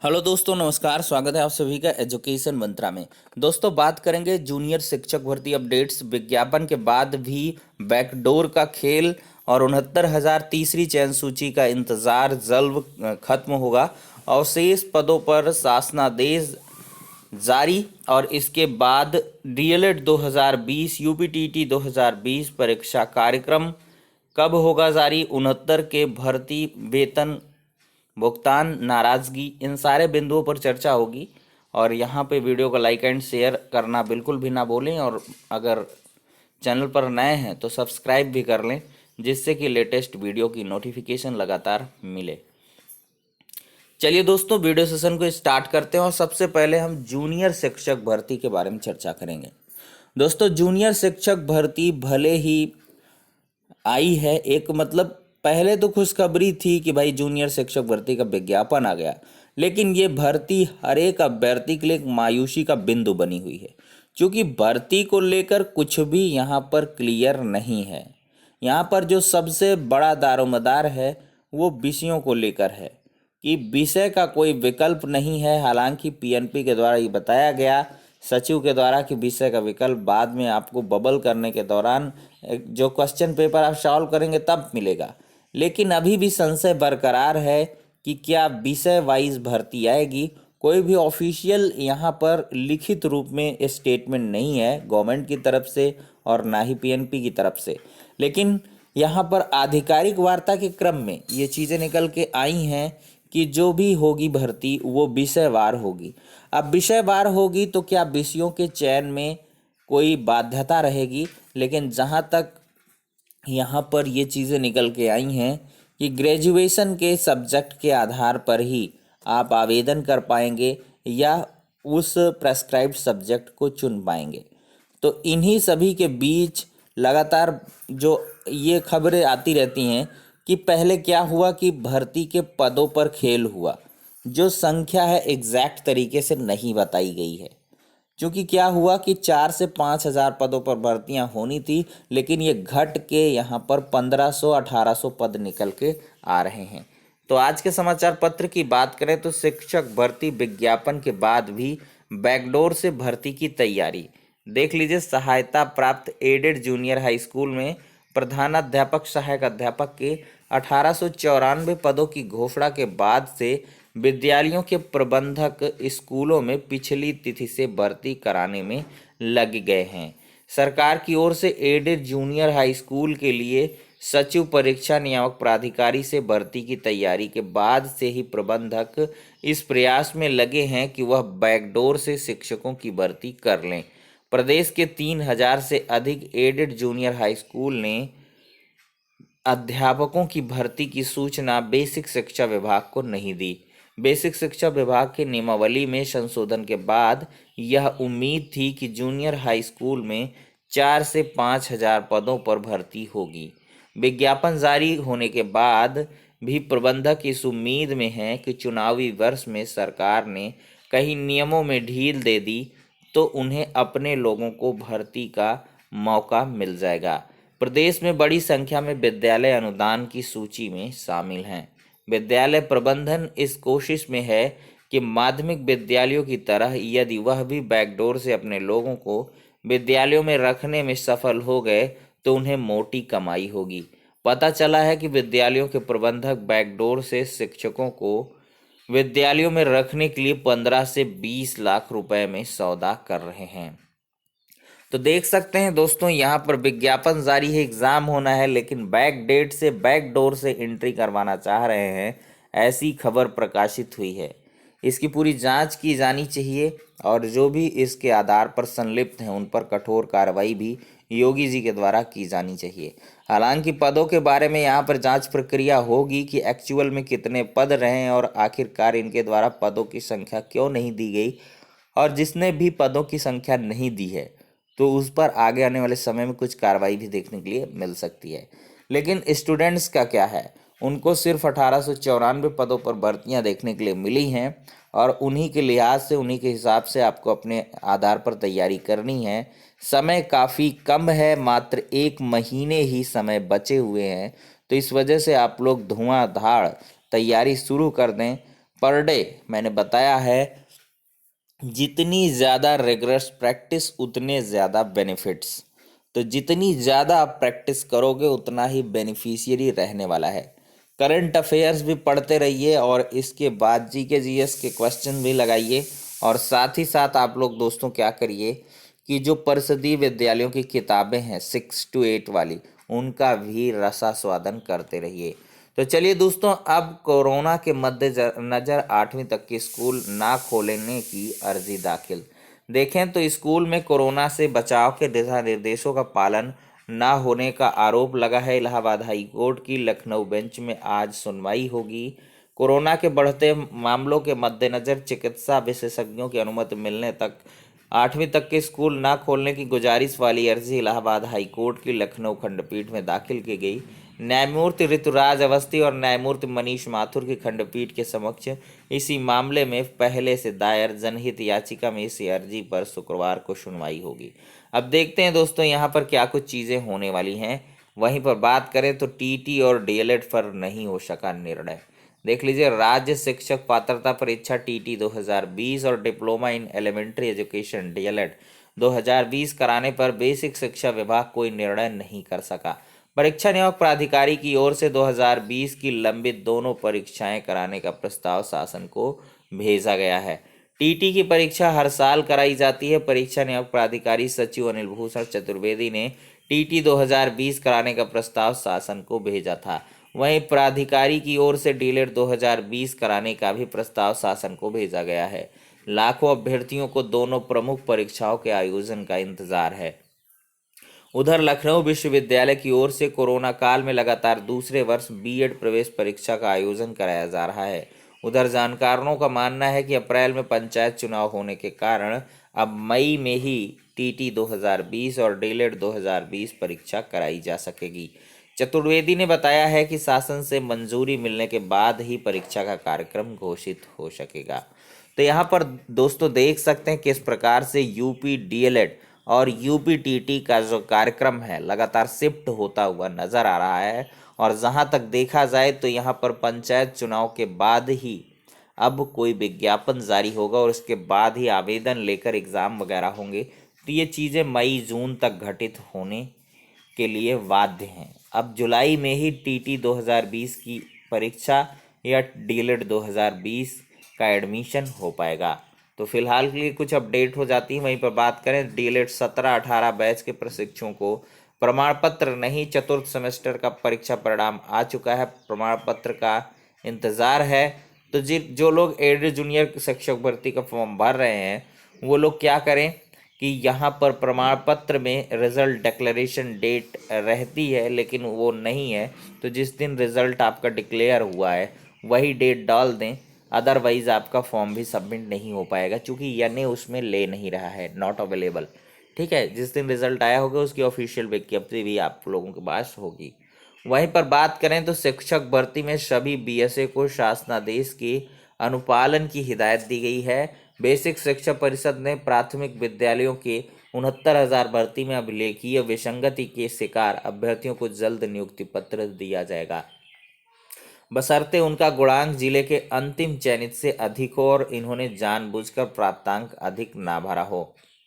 Hello दोस्तों, नमस्कार। स्वागत है आप सभी का एजुकेशन मंत्रा में। दोस्तों, बात करेंगे जूनियर शिक्षक भर्ती अपडेट्स। विज्ञापन के बाद भी बैकडोर का खेल और 69,000 तीसरी चयन सूची का इंतजार जल्द खत्म होगा। अवशेष पदों पर शासनादेश जारी और इसके बाद डीएलएड 2020 यूपीटीटी 2020 परीक्षा कार्यक्रम कब होगा जारी। 69 के भर्ती वेतन भुगतान नाराजगी, इन सारे बिंदुओं पर चर्चा होगी। और यहाँ पे वीडियो को लाइक एंड शेयर करना बिल्कुल भी ना भूलें। और अगर चैनल पर नए हैं तो सब्सक्राइब भी कर लें, जिससे कि लेटेस्ट वीडियो की नोटिफिकेशन लगातार मिले। चलिए दोस्तों, वीडियो सेशन को स्टार्ट करते हैं और सबसे पहले हम जूनियर शिक्षक भर्ती के बारे में चर्चा करेंगे। दोस्तों, जूनियर शिक्षक भर्ती भले ही आई है, एक मतलब पहले तो खुशखबरी थी कि भाई जूनियर शिक्षक भर्ती का विज्ञापन आ गया, लेकिन ये भर्ती हर एक अभ्यर्थी के लिए एक मायूसी का बिंदु बनी हुई है, क्योंकि भर्ती को लेकर कुछ भी यहाँ पर क्लियर नहीं है। यहाँ पर जो सबसे बड़ा दारोमदार है वो विषयों को लेकर है कि विषय का कोई विकल्प नहीं है। हालांकि पीएनपी के द्वारा ये बताया गया, सचिव के द्वारा, कि विषय का विकल्प बाद में आपको बबल करने के दौरान जो क्वेश्चन पेपर आप सॉल्व करेंगे तब मिलेगा। लेकिन अभी भी संशय बरकरार है कि क्या विषय वाइज भर्ती आएगी। कोई भी ऑफिशियल यहाँ पर लिखित रूप में स्टेटमेंट नहीं है गवर्नमेंट की तरफ से और ना ही पीएनपी की तरफ से। लेकिन यहाँ पर आधिकारिक वार्ता के क्रम में ये चीज़ें निकल के आई हैं कि जो भी होगी भर्ती वो विषयवार होगी। अब विषयवार होगी तो क्या विषयों के चयन में कोई बाध्यता रहेगी। लेकिन जहाँ तक यहाँ पर ये चीज़ें निकल के आई हैं कि ग्रेजुएशन के सब्जेक्ट के आधार पर ही आप आवेदन कर पाएंगे या उस प्रेस्क्राइब्ड सब्जेक्ट को चुन पाएंगे। तो इन्हीं सभी के बीच लगातार जो ये खबरें आती रहती हैं कि पहले क्या हुआ कि भर्ती के पदों पर खेल हुआ, जो संख्या है एग्जैक्ट तरीके से नहीं बताई गई है। क्योंकि क्या हुआ कि 4 से 5 हज़ार पदों पर भर्तियां होनी थी, लेकिन ये घट के यहाँ पर 1500-1800 पद निकल के आ रहे हैं। तो आज के समाचार पत्र की बात करें तो शिक्षक भर्ती विज्ञापन के बाद भी बैकडोर से भर्ती की तैयारी। देख लीजिए, सहायता प्राप्त एडेड जूनियर हाई स्कूल में प्रधानाध्यापक सहायक अध्यापक के 1894 पदों की घोषणा के बाद से विद्यालयों के प्रबंधक स्कूलों में पिछली तिथि से भर्ती कराने में लग गए हैं। सरकार की ओर से एडेड जूनियर हाई स्कूल के लिए सचिव परीक्षा नियामक प्राधिकारी से भर्ती की तैयारी के बाद से ही प्रबंधक इस प्रयास में लगे हैं कि वह बैकडोर से शिक्षकों की भर्ती कर लें। प्रदेश के 3,000 से अधिक एडेड जूनियर हाई स्कूल ने अध्यापकों की भर्ती की सूचना बेसिक शिक्षा विभाग को नहीं दी। बेसिक शिक्षा विभाग की नियमावली में संशोधन के बाद यह उम्मीद थी कि जूनियर हाई स्कूल में 4 से 5 हज़ार पदों पर भर्ती होगी। विज्ञापन जारी होने के बाद भी प्रबंधक इस उम्मीद में हैं कि चुनावी वर्ष में सरकार ने कहीं नियमों में ढील दे दी तो उन्हें अपने लोगों को भर्ती का मौका मिल जाएगा। प्रदेश में बड़ी संख्या में विद्यालय अनुदान की सूची में शामिल हैं। विद्यालय प्रबंधन इस कोशिश में है कि माध्यमिक विद्यालयों की तरह यदि वह भी बैकडोर से अपने लोगों को विद्यालयों में रखने में सफल हो गए तो उन्हें मोटी कमाई होगी। पता चला है कि विद्यालयों के प्रबंधक बैकडोर से शिक्षकों को विद्यालयों में रखने के लिए 15 से 20 लाख रुपए में सौदा कर रहे हैं। तो देख सकते हैं दोस्तों, यहाँ पर विज्ञापन जारी है, एग्जाम होना है, लेकिन बैक डेट से बैक डोर से एंट्री करवाना चाह रहे हैं, ऐसी खबर प्रकाशित हुई है। इसकी पूरी जांच की जानी चाहिए और जो भी इसके आधार पर संलिप्त हैं उन पर कठोर कार्रवाई भी योगी जी के द्वारा की जानी चाहिए। हालांकि पदों के बारे में यहाँ पर जांच प्रक्रिया होगी कि एक्चुअल में कितने पद रहे और आखिरकार इनके द्वारा पदों की संख्या क्यों नहीं दी गई, और जिसने भी पदों की संख्या नहीं दी है तो उस पर आगे आने वाले समय में कुछ कार्रवाई भी देखने के लिए मिल सकती है। लेकिन स्टूडेंट्स का क्या है, उनको सिर्फ 1894 पदों पर भर्तियां देखने के लिए मिली हैं और उन्हीं के लिहाज से, उन्हीं के हिसाब से आपको अपने आधार पर तैयारी करनी है। समय काफ़ी कम है, मात्र 1 महीने ही समय बचे हुए हैं, तो इस वजह से आप लोग धुआंधार तैयारी शुरू कर दें। पर डे मैंने बताया है, जितनी ज़्यादा रिगरस प्रैक्टिस उतने ज़्यादा बेनिफिट्स। तो जितनी ज़्यादा आप प्रैक्टिस करोगे उतना ही बेनिफिशियरी रहने वाला है। करंट अफेयर्स भी पढ़ते रहिए और इसके बाद जीके जीएस के क्वेश्चन भी लगाइए। और साथ ही साथ आप लोग दोस्तों क्या करिए कि जो परिषदीय विद्यालयों की किताबें हैं 6 to 8 वाली, उनका भी रसास्वादन करते रहिए। तो चलिए दोस्तों, अब कोरोना के मद्देनजर 8वीं तक के स्कूल ना खोलने की अर्जी दाखिल। देखें तो स्कूल में कोरोना से बचाव के दिशा निर्देशों का पालन ना होने का आरोप लगा है। इलाहाबाद हाई कोर्ट की लखनऊ बेंच में आज सुनवाई होगी। कोरोना के बढ़ते मामलों के मद्देनजर चिकित्सा विशेषज्ञों की अनुमति मिलने तक 8वीं तक के स्कूल ना खोलने की गुजारिश वाली अर्जी इलाहाबाद हाई कोर्ट की लखनऊ खंडपीठ में दाखिल की गई। न्यायमूर्ति ऋतुराज अवस्थी और न्यायमूर्ति मनीष माथुर की खंडपीठ के समक्ष इसी मामले में पहले से दायर जनहित याचिका में इसी अर्जी पर शुक्रवार को सुनवाई होगी। अब देखते हैं दोस्तों यहाँ पर क्या कुछ चीज़ें होने वाली हैं। वहीं पर बात करें तो टीटी और डीएलएड पर नहीं हो सका निर्णय। देख लीजिए, राज्य शिक्षक पात्रता परीक्षा टीटी 2020 और diploma in elementary education DElEd 2020 कराने पर बेसिक शिक्षा विभाग कोई निर्णय नहीं कर सका। परीक्षा नियामक प्राधिकारी की ओर से 2020 की लंबित दोनों परीक्षाएं कराने का प्रस्ताव शासन को भेजा गया है। टीटी की परीक्षा हर साल कराई जाती है। परीक्षा नियामक प्राधिकारी सचिव अनिल भूषण चतुर्वेदी ने टीटी 2020 कराने का प्रस्ताव शासन को भेजा था। वहीं प्राधिकारी की ओर से डीएलएड 2020 कराने का भी प्रस्ताव शासन को भेजा गया है। लाखों अभ्यर्थियों को दोनों प्रमुख परीक्षाओं के आयोजन का इंतजार है। उधर लखनऊ विश्वविद्यालय की ओर से कोरोना काल में लगातार दूसरे वर्ष बीएड प्रवेश परीक्षा का आयोजन कराया जा रहा है। उधर जानकारों का मानना है कि अप्रैल में पंचायत चुनाव होने के कारण अब मई में ही टीटी 2020 और डीएलएड 2020 परीक्षा कराई जा सकेगी। चतुर्वेदी ने बताया है कि शासन से मंजूरी मिलने के बाद ही परीक्षा का कार्यक्रम घोषित हो सकेगा। तो यहाँ पर दोस्तों देख सकते हैं किस प्रकार से यूपी डीएलएड और यूपी टीटी का जो कार्यक्रम है लगातार शिफ्ट होता हुआ नजर आ रहा है। और जहाँ तक देखा जाए तो यहाँ पर पंचायत चुनाव के बाद ही अब कोई विज्ञापन जारी होगा और उसके बाद ही आवेदन लेकर एग्ज़ाम वगैरह होंगे। तो ये चीज़ें मई जून तक घटित होने के लिए बाध्य हैं। अब जुलाई में ही टीटी 2020 की परीक्षा या डीएलएड 2020 का एडमिशन हो पाएगा। तो फिलहाल के लिए कुछ अपडेट हो जाती है। वहीं पर बात करें डीएलएड 17-18 बैच के प्रशिक्षुओं को प्रमाण पत्र नहीं, चतुर्थ सेमेस्टर का परीक्षा परिणाम आ चुका है, प्रमाण पत्र का इंतज़ार है। तो जो लोग एड जूनियर शिक्षक भर्ती का फॉर्म भर रहे हैं वो लोग क्या करें कि यहाँ पर प्रमाण पत्र में रिज़ल्ट डिक्लेरेशन डेट रहती है लेकिन वो नहीं है। तो जिस दिन रिज़ल्ट आपका डिक्लेयर हुआ है वही डेट डाल दें, अदरवाइज़ आपका फॉर्म भी सबमिट नहीं हो पाएगा क्योंकि यानी उसमें ले नहीं रहा है, नॉट अवेलेबल। ठीक है, जिस दिन रिज़ल्ट आया होगा उसकी ऑफिशियल विज्ञप्ति भी आप लोगों के पास होगी। वहीं पर बात करें तो शिक्षक भर्ती में सभी बीएसए को शासनादेश के अनुपालन की हिदायत दी गई है। बेसिक शिक्षा परिषद ने प्राथमिक विद्यालयों के 69,000 भर्ती में अभिलेखीय विसंगति के शिकार अभ्यर्थियों को जल्द नियुक्ति पत्र दिया जाएगा, बशर्ते उनका गुणांक जिले के अंतिम चयनित से अधिक हो और इन्होंने जानबूझकर प्राप्तांक अधिक ना भरा हो।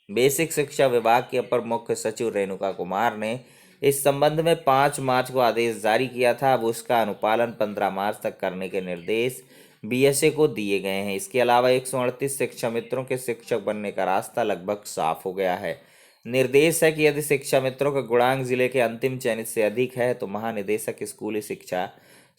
बेसिक शिक्षा विभाग के अपर मुख्य सचिव रेणुका कुमार ने इस संबंध में 5 मार्च को आदेश जारी किया था। अब उसका अनुपालन 15 मार्च तक करने के निर्देश बीएसए को दिए गए हैं। इसके अलावा 138 शिक्षा मित्रों के शिक्षक बनने का रास्ता लगभग साफ हो गया है। निर्देश है कि यदि शिक्षा मित्रों का गुणांक जिले के अंतिम चयनित से अधिक है तो महानिदेशक स्कूली शिक्षा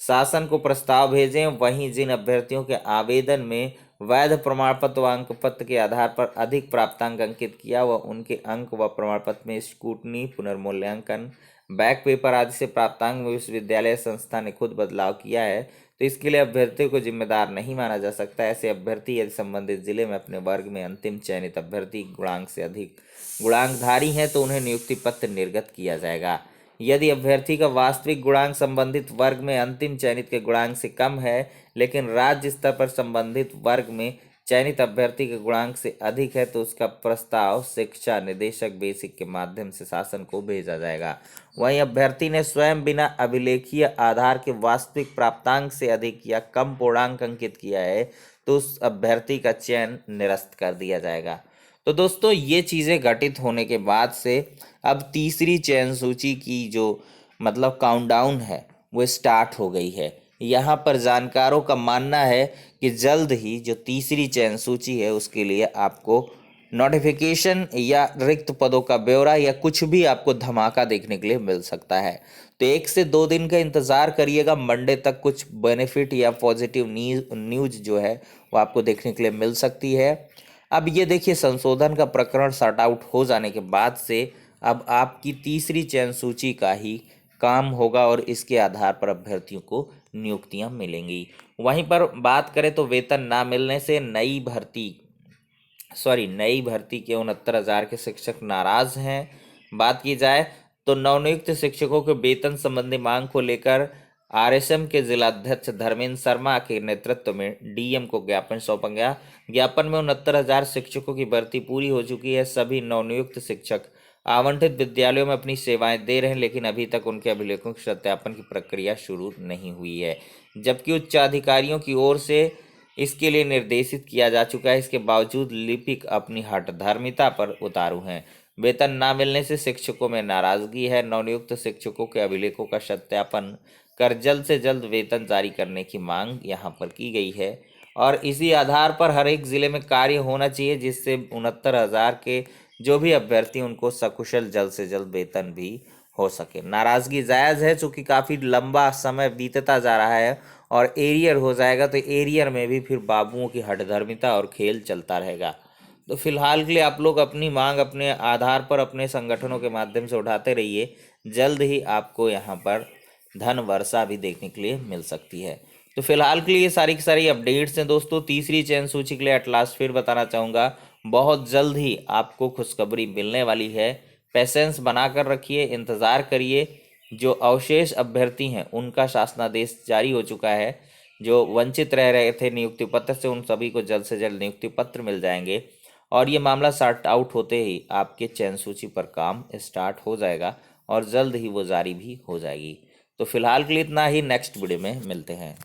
शासन को प्रस्ताव भेजें। वहीं जिन अभ्यर्थियों के आवेदन में वैध प्रमाण पत्र व अंक पत्र के आधार पर अधिक प्राप्तांक अंकित किया व उनके अंक व प्रमाण पत्र में स्कूटनी, पुनर्मूल्यांकन, बैक पेपर आदि से प्राप्तांक में विश्वविद्यालय संस्था ने खुद बदलाव किया है तो इसके लिए अभ्यर्थियों को जिम्मेदार नहीं माना जा सकता। ऐसे अभ्यर्थी यदि संबंधित जिले में अपने वर्ग में अंतिम चयनित अभ्यर्थी गुणांक से अधिक गुणांकधारी हैं तो उन्हें नियुक्ति पत्र निर्गत किया जाएगा। यदि अभ्यर्थी का वास्तविक गुणांक संबंधित वर्ग में अंतिम चयनित के गुणांक से कम है लेकिन राज्य स्तर पर संबंधित वर्ग में चयनित अभ्यर्थी के गुणांक से अधिक है तो उसका प्रस्ताव शिक्षा निदेशक बेसिक के माध्यम से शासन को भेजा जाएगा। वहीं अभ्यर्थी ने स्वयं बिना अभिलेखीय आधार के वास्तविक प्राप्तांक से अधिक या कम पूर्णांक अंकित किया है तो उस अभ्यर्थी का चयन निरस्त कर दिया जाएगा। तो दोस्तों ये चीज़ें घटित होने के बाद से अब तीसरी चयन सूची की जो मतलब काउंटडाउन है वो स्टार्ट हो गई है। यहाँ पर जानकारों का मानना है कि जल्द ही जो तीसरी चयन सूची है उसके लिए आपको नोटिफिकेशन या रिक्त पदों का ब्यौरा या कुछ भी आपको धमाका देखने के लिए मिल सकता है। तो 1 से 2 दिन का इंतज़ार करिएगा, मंडे तक कुछ बेनिफिट या पॉजिटिव न्यूज जो है वो आपको देखने के लिए मिल सकती है। अब ये देखिए संशोधन का प्रकरण सॉर्ट आउट हो जाने के बाद से अब आपकी तीसरी चयन सूची का ही काम होगा और इसके आधार पर अभ्यर्थियों को नियुक्तियां मिलेंगी। वहीं पर बात करें तो वेतन ना मिलने से नई भर्ती के 69,000 के शिक्षक नाराज हैं। बात की जाए तो नवनियुक्त शिक्षकों के वेतन संबंधी मांग को लेकर आरएसएम के जिलाध्यक्ष धर्मेंद्र शर्मा के नेतृत्व में डीएम को ज्ञापन सौंपा गया। ज्ञापन में 69,000 शिक्षकों की भर्ती पूरी हो चुकी है। सभी नवनियुक्त शिक्षक आवंटित विद्यालयों में अपनी सेवाएं दे रहे हैं, लेकिन अभी तक उनके अभिलेखों के सत्यापन की प्रक्रिया शुरू नहीं हुई है, जबकि उच्चाधिकारियों की ओर से इसके लिए निर्देशित किया जा चुका है। इसके बावजूद लिपिक अपनी हठधर्मिता पर उतारू हैं। वेतन ना मिलने से शिक्षकों में नाराजगी है। नवनियुक्त शिक्षकों के अभिलेखों का सत्यापन कर जल्द से जल्द वेतन जारी करने की मांग यहाँ पर की गई है और इसी आधार पर हर एक जिले में कार्य होना चाहिए जिससे 69,000 के जो भी अभ्यर्थी उनको सकुशल जल्द से जल्द वेतन भी हो सके। नाराजगी जायज़ है क्योंकि काफ़ी लंबा समय बीतता जा रहा है और एरियर हो जाएगा तो एरियर में भी फिर बाबुओं की हठधर्मिता और खेल चलता रहेगा। तो फिलहाल के लिए आप लोग अपनी मांग अपने आधार पर अपने संगठनों के माध्यम से उठाते रहिए। जल्द ही आपको यहाँ पर धन वर्षा भी देखने के लिए मिल सकती है। तो फिलहाल के लिए ये सारी की सारी अपडेट्स हैं दोस्तों। तीसरी चयन सूची के लिए एट लास्ट फिर बताना चाहूँगा बहुत जल्द ही आपको खुशखबरी मिलने वाली है। पेशेंस बनाकर रखिए, इंतज़ार करिए। जो अवशेष अभ्यर्थी हैं उनका शासनादेश जारी हो चुका है। जो वंचित रह रहे थे नियुक्ति पत्र से उन सभी को जल्द से जल्द नियुक्ति पत्र मिल जाएंगे और ये मामला सॉर्ट आउट होते ही आपके चयन सूची पर काम स्टार्ट हो जाएगा और जल्द ही वो जारी भी हो जाएगी। तो फिलहाल के लिए इतना ही, नेक्स्ट वीडियो में मिलते हैं।